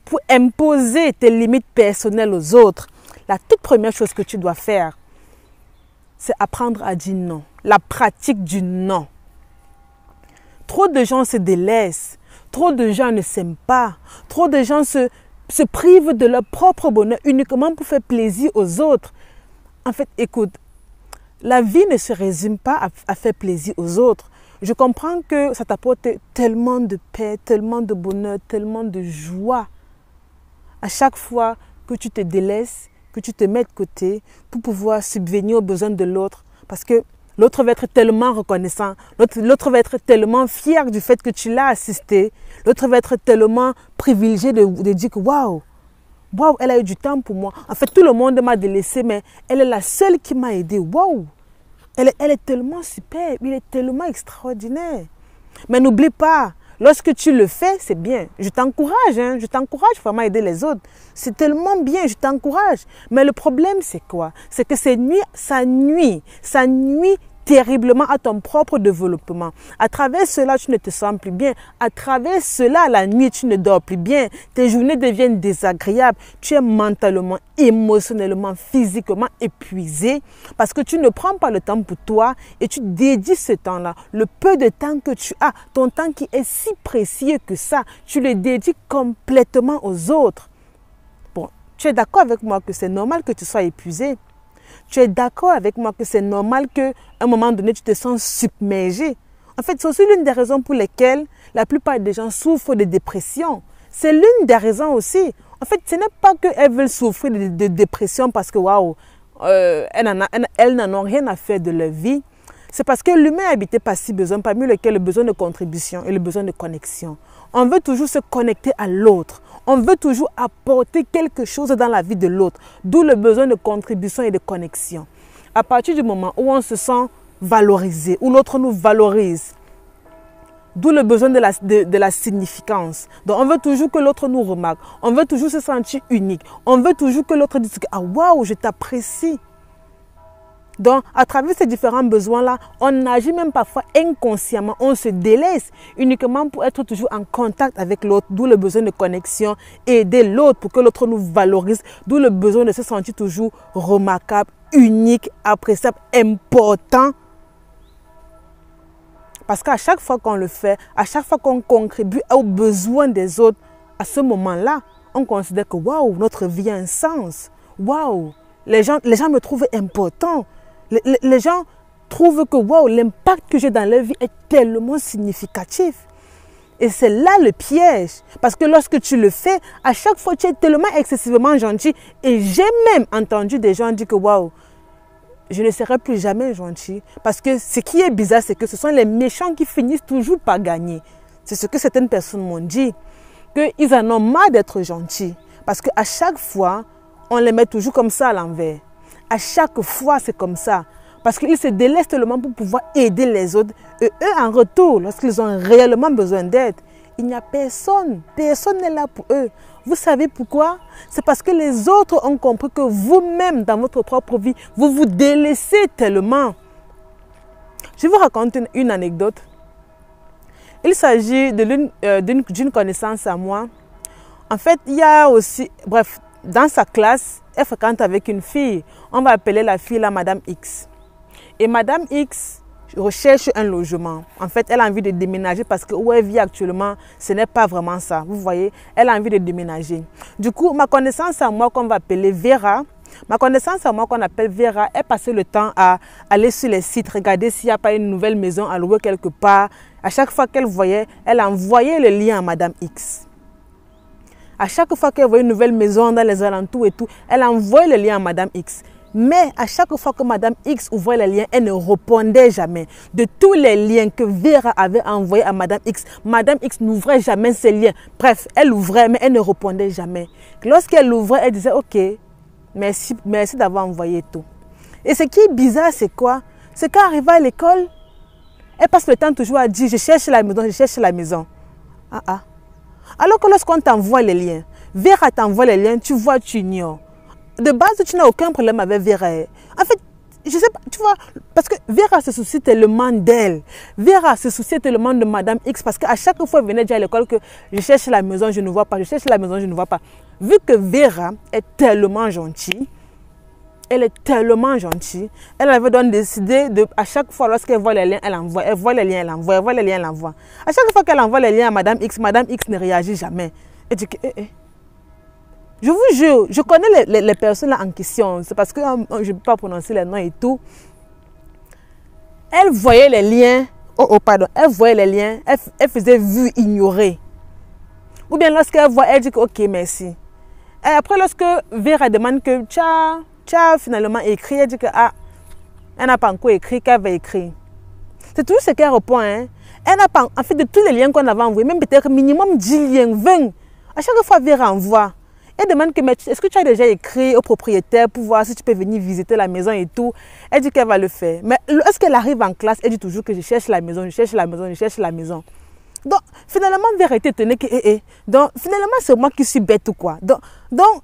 pour imposer tes limites personnelles aux autres, la toute première chose que tu dois faire, c'est apprendre à dire non. La pratique du non. Trop de gens se délaissent. Trop de gens ne s'aiment pas. Trop de gens se privent de leur propre bonheur uniquement pour faire plaisir aux autres. En fait, écoute, la vie ne se résume pas à faire plaisir aux autres. Je comprends que ça t'apporte tellement de paix, tellement de bonheur, tellement de joie. À chaque fois que tu te délaisses, que tu te mets de côté pour pouvoir subvenir aux besoins de l'autre. Parce que l'autre va être tellement reconnaissant, l'autre va être tellement fier du fait que tu l'as assisté, l'autre va être tellement privilégié de dire que waouh, elle a eu du temps pour moi. En fait, tout le monde m'a délaissé, mais elle est la seule qui m'a aidé. Waouh, elle est tellement super, il est tellement extraordinaire. Mais n'oublie pas, lorsque tu le fais, c'est bien. Je t'encourage, je t'encourage vraiment à aider les autres. C'est tellement bien, je t'encourage. Mais le problème, c'est quoi? C'est que ça nuit terriblement à ton propre développement. À travers cela, tu ne te sens plus bien. À travers cela, la nuit, tu ne dors plus bien. Tes journées deviennent désagréables. Tu es mentalement, émotionnellement, physiquement épuisé parce que tu ne prends pas le temps pour toi et tu dédies ce temps-là, le peu de temps que tu as, ton temps qui est si précieux que ça, tu le dédies complètement aux autres. Bon, tu es d'accord avec moi que c'est normal que tu sois épuisé? Tu es d'accord avec moi que c'est normal qu'à un moment donné, tu te sens submergé? En fait, c'est aussi l'une des raisons pour lesquelles la plupart des gens souffrent de dépression. C'est l'une des raisons aussi. En fait, ce n'est pas qu'elles veulent souffrir de dépression parce que, waouh, elles n'en ont rien à faire de leur vie. C'est parce que l'humain est habité par 6 besoins, parmi lesquels le besoin de contribution et le besoin de connexion. On veut toujours se connecter à l'autre. On veut toujours apporter quelque chose dans la vie de l'autre, d'où le besoin de contribution et de connexion. À partir du moment où on se sent valorisé, où l'autre nous valorise, d'où le besoin de la significance. Donc on veut toujours que l'autre nous remarque, on veut toujours se sentir unique, on veut toujours que l'autre dise « Ah waouh, je t'apprécie ». Donc, à travers ces différents besoins-là, on agit même parfois inconsciemment, on se délaisse uniquement pour être toujours en contact avec l'autre, d'où le besoin de connexion, aider l'autre pour que l'autre nous valorise, d'où le besoin de se sentir toujours remarquable, unique, appréciable, important. Parce qu'à chaque fois qu'on le fait, à chaque fois qu'on contribue aux besoins des autres, à ce moment-là, on considère que waouh, notre vie a un sens. Waouh, les gens me trouvent important. Les gens trouvent que wow, l'impact que j'ai dans leur vie est tellement significatif. Et c'est là le piège. Parce que lorsque tu le fais, à chaque fois, tu es tellement excessivement gentil. Et j'ai même entendu des gens dire que wow, je ne serai plus jamais gentil. Parce que ce qui est bizarre, c'est que ce sont les méchants qui finissent toujours par gagner. C'est ce que certaines personnes m'ont dit. Qu'ils en ont marre d'être gentils. Parce qu'à chaque fois, on les met toujours comme ça à l'envers. À chaque fois, c'est comme ça. Parce qu'ils se délaissent tellement pour pouvoir aider les autres. Et eux, en retour, lorsqu'ils ont réellement besoin d'aide, il n'y a personne. Personne n'est là pour eux. Vous savez pourquoi? C'est parce que les autres ont compris que vous-même, dans votre propre vie, vous vous délaissez tellement. Je vais vous raconter une anecdote. Il s'agit d'une connaissance à moi. En fait, il y a aussi, bref, dans sa classe, elle fréquente avec une fille. On va appeler la fille la Madame X. Et Madame X recherche un logement. En fait, elle a envie de déménager parce que où elle vit actuellement, ce n'est pas vraiment ça. Vous voyez, elle a envie de déménager. Du coup, ma connaissance à moi qu'on va appeler Vera, ma connaissance à moi qu'on appelle Vera, elle passait le temps à aller sur les sites, regarder s'il n'y a pas une nouvelle maison à louer quelque part. À chaque fois qu'elle voyait, elle envoyait le lien à Madame X. À chaque fois qu'elle voyait une nouvelle maison dans les alentours et tout, elle envoyait le lien à Madame X. Mais à chaque fois que Madame X ouvrait le lien, elle ne répondait jamais. De tous les liens que Vera avait envoyés à Madame X n'ouvrait jamais ces liens. Bref, elle ouvrait, mais elle ne répondait jamais. Lorsqu'elle ouvrait, elle disait « Ok, merci d'avoir envoyé tout. » Et ce qui est bizarre, c'est quoi? C'est qu'arrivée à l'école, elle passe le temps toujours à dire « Je cherche la maison, je cherche la maison. » Alors que lorsqu'on t'envoie les liens, Vera t'envoie les liens, tu vois, tu ignores. De base, tu n'as aucun problème avec Vera. En fait, je sais pas, tu vois, parce que Vera se soucie tellement d'elle. Vera se soucie tellement de Madame X parce qu'à chaque fois, elle venait dire à l'école que je cherche la maison, je ne vois pas, je cherche la maison, je ne vois pas. Vu que Vera est tellement gentille, elle est tellement gentille, elle avait donc décidé de, à chaque fois, lorsqu'elle voit les liens, elle envoie, elle voit les liens, elle envoie, elle voit les liens, elle envoie. À chaque fois qu'elle envoie les liens à Madame X ne réagit jamais. Elle dit que, je vous jure, je connais les personnes là en question. C'est parce que je ne peux pas prononcer les noms et tout. Elle voyait les liens. Pardon. Elle voyait les liens. Elle faisait vue ignorée. Ou bien lorsqu'elle voit, elle dit que ok, merci. Et après, lorsque Vera demande que tu as finalement écrit, elle dit que elle n'a pas encore écrit, qu'elle va écrire. C'est toujours ce qu'elle répond. Hein. Elle n'a pas, en fait, de tous les liens qu'on avait envoyés, même peut-être minimum 10 liens, 20. À chaque fois, Vera envoie. Elle demande que, est-ce que tu as déjà écrit au propriétaire pour voir si tu peux venir visiter la maison et tout. Elle dit qu'elle va le faire. Mais lorsqu'elle arrive en classe, elle dit toujours que je cherche la maison, je cherche la maison, je cherche la maison. Donc, finalement, Vera était étonnée que, donc, finalement, c'est moi qui suis bête ou quoi. Donc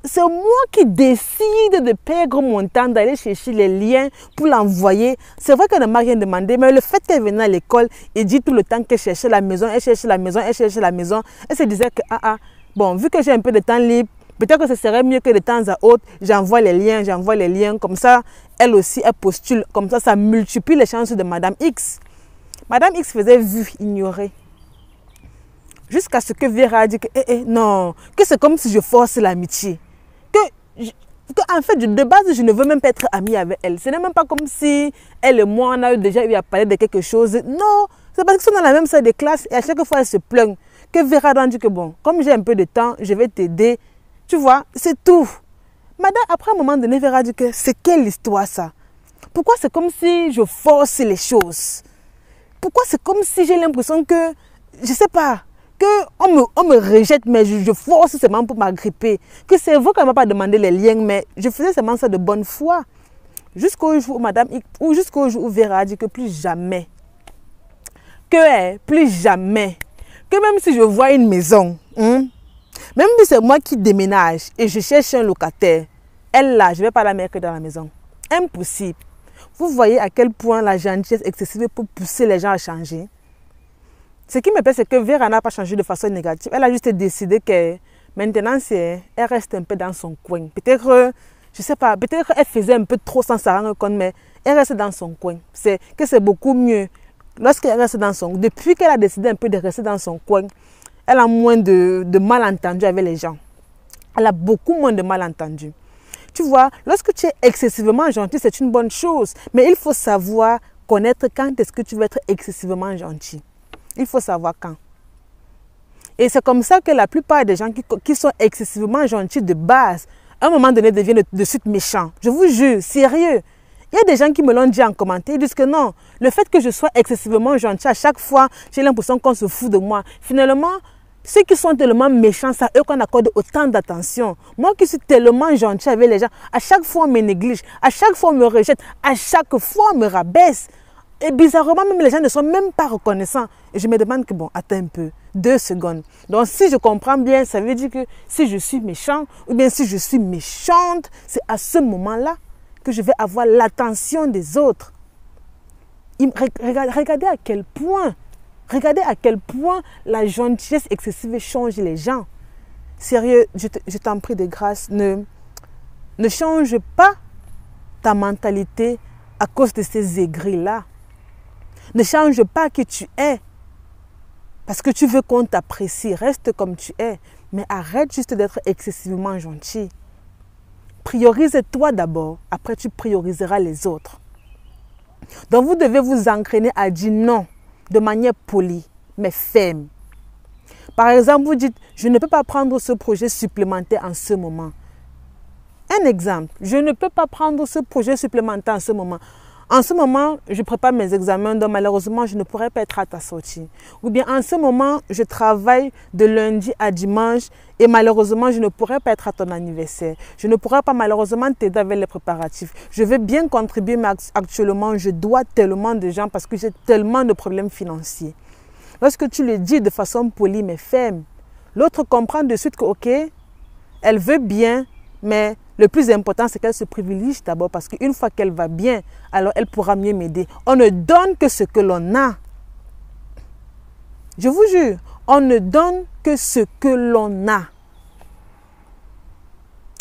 c'est moi qui décide de perdre mon temps d'aller chercher les liens pour l'envoyer. C'est vrai qu'elle ne m'a rien demandé, mais le fait qu'elle venait à l'école et dit tout le temps qu'elle cherchait la maison, elle cherchait la maison, elle cherchait la maison, elle se disait que, bon, vu que j'ai un peu de temps libre, peut-être que ce serait mieux que de temps à autre, j'envoie les liens, comme ça, elle aussi, elle postule, comme ça multiplie les chances de Madame X. Madame X faisait vue ignorée. Jusqu'à ce que Vera a dit que, non, que c'est comme si je force l'amitié. Que, en fait, de base, je ne veux même pas être amie avec elle. Ce n'est même pas comme si elle et moi, on a déjà eu à parler de quelque chose. Non, c'est parce qu'ils sont dans la même salle de classe et à chaque fois, elle se plaint. Que Vera a dit que, bon, comme j'ai un peu de temps, je vais t'aider. Tu vois, c'est tout. Madame, après un moment donné, Vera dit que c'est quelle histoire ça? Pourquoi c'est comme si je force les choses? Pourquoi c'est comme si j'ai l'impression que, je ne sais pas, qu'on me rejette, mais je force seulement pour m'agripper. Que c'est vous qui ne m'avez pas demandé les liens, mais je faisais seulement ça de bonne foi. Jusqu'au jour où Madame X, ou jusqu'au jour où Vera a dit que plus jamais, plus jamais, que même si je vois une maison, même si c'est moi qui déménage et je cherche un locataire, elle là, je ne vais pas la mettre dans la maison. Impossible. Vous voyez à quel point la gentillesse excessive peut pousser les gens à changer. Ce qui me plaît, c'est que Vera n'a pas changé de façon négative. Elle a juste décidé que maintenant, elle reste un peu dans son coin. Peut-être, je ne sais pas, peut-être qu'elle faisait un peu trop sans s'en rendre compte, mais elle reste dans son coin. C'est beaucoup mieux lorsqu'elle reste dans son coin. Depuis qu'elle a décidé un peu de rester dans son coin, elle a moins de malentendus avec les gens. Elle a beaucoup moins de malentendus. Tu vois, lorsque tu es excessivement gentil, c'est une bonne chose. Mais il faut savoir connaître quand est-ce que tu veux être excessivement gentil. Il faut savoir quand. Et c'est comme ça que la plupart des gens qui sont excessivement gentils de base, à un moment donné, deviennent de suite méchants. Je vous jure, sérieux. Il y a des gens qui me l'ont dit en commentaire, ils disent que non, le fait que je sois excessivement gentil, à chaque fois, j'ai l'impression qu'on se fout de moi. Finalement, ceux qui sont tellement méchants, c'est à eux qu'on accorde autant d'attention. Moi qui suis tellement gentil avec les gens, à chaque fois on me néglige, à chaque fois on me rejette, à chaque fois on me rabaisse. Et bizarrement, même les gens ne sont même pas reconnaissants. Et je me demande que, bon, attends un peu, 2 secondes. Donc, si je comprends bien, ça veut dire que si je suis méchant, ou bien si je suis méchante, c'est à ce moment-là que je vais avoir l'attention des autres. Regardez à quel point la gentillesse excessive change les gens. Sérieux, je t'en prie de grâce, ne change pas ta mentalité à cause de ces aigris-là. Ne change pas qui tu es. Parce que tu veux qu'on t'apprécie. Reste comme tu es. Mais arrête juste d'être excessivement gentil. Priorise-toi d'abord. Après, tu prioriseras les autres. Donc, vous devez vous entraîner à dire non de manière polie, mais ferme. Par exemple, vous dites, je ne peux pas prendre ce projet supplémentaire en ce moment. Un exemple, je ne peux pas prendre ce projet supplémentaire en ce moment. En ce moment, je prépare mes examens, donc malheureusement, je ne pourrai pas être à ta sortie. Ou bien en ce moment, je travaille de lundi à dimanche et malheureusement, je ne pourrai pas être à ton anniversaire. Je ne pourrai pas malheureusement t'aider avec les préparatifs. Je veux bien contribuer, mais actuellement, je dois tellement de gens parce que j'ai tellement de problèmes financiers. Lorsque tu le dis de façon polie mais ferme, l'autre comprend de suite que, ok, elle veut bien, mais Le plus important, c'est qu'elle se privilégie d'abord parce qu'une fois qu'elle va bien, alors elle pourra mieux m'aider. On ne donne que ce que l'on a. Je vous jure, on ne donne que ce que l'on a.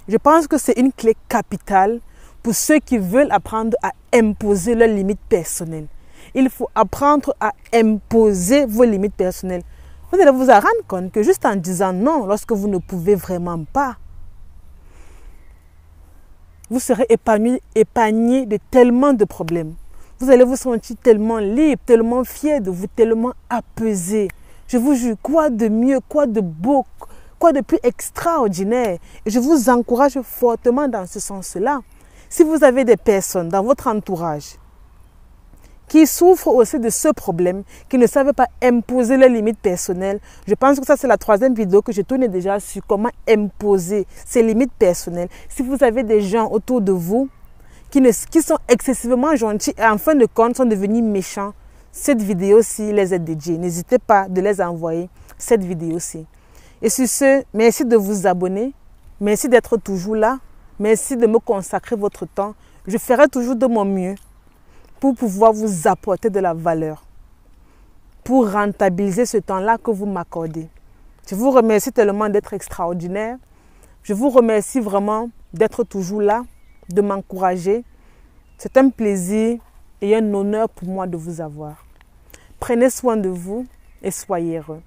Je pense que c'est une clé capitale pour ceux qui veulent apprendre à imposer leurs limites personnelles. Il faut apprendre à imposer vos limites personnelles. Vous allez vous en rendre compte que juste en disant non, lorsque vous ne pouvez vraiment pas, vous serez épargné de tellement de problèmes. Vous allez vous sentir tellement libre, tellement fier de vous, tellement apaisé. Je vous jure, quoi de mieux, quoi de beau, quoi de plus extraordinaire. Et je vous encourage fortement dans ce sens-là. Si vous avez des personnes dans votre entourage qui souffrent aussi de ce problème, qui ne savent pas imposer leurs limites personnelles, je pense que ça c'est la 3e vidéo que je tourne déjà sur comment imposer ses limites personnelles. Si vous avez des gens autour de vous qui sont excessivement gentils et en fin de compte sont devenus méchants, cette vidéo-ci les est dédiée. N'hésitez pas de les envoyer cette vidéo-ci. Et sur ce, merci de vous abonner, merci d'être toujours là, merci de me consacrer votre temps. Je ferai toujours de mon mieux pour pouvoir vous apporter de la valeur, pour rentabiliser ce temps-là que vous m'accordez. Je vous remercie tellement d'être extraordinaire. Je vous remercie vraiment d'être toujours là, de m'encourager. C'est un plaisir et un honneur pour moi de vous avoir. Prenez soin de vous et soyez heureux.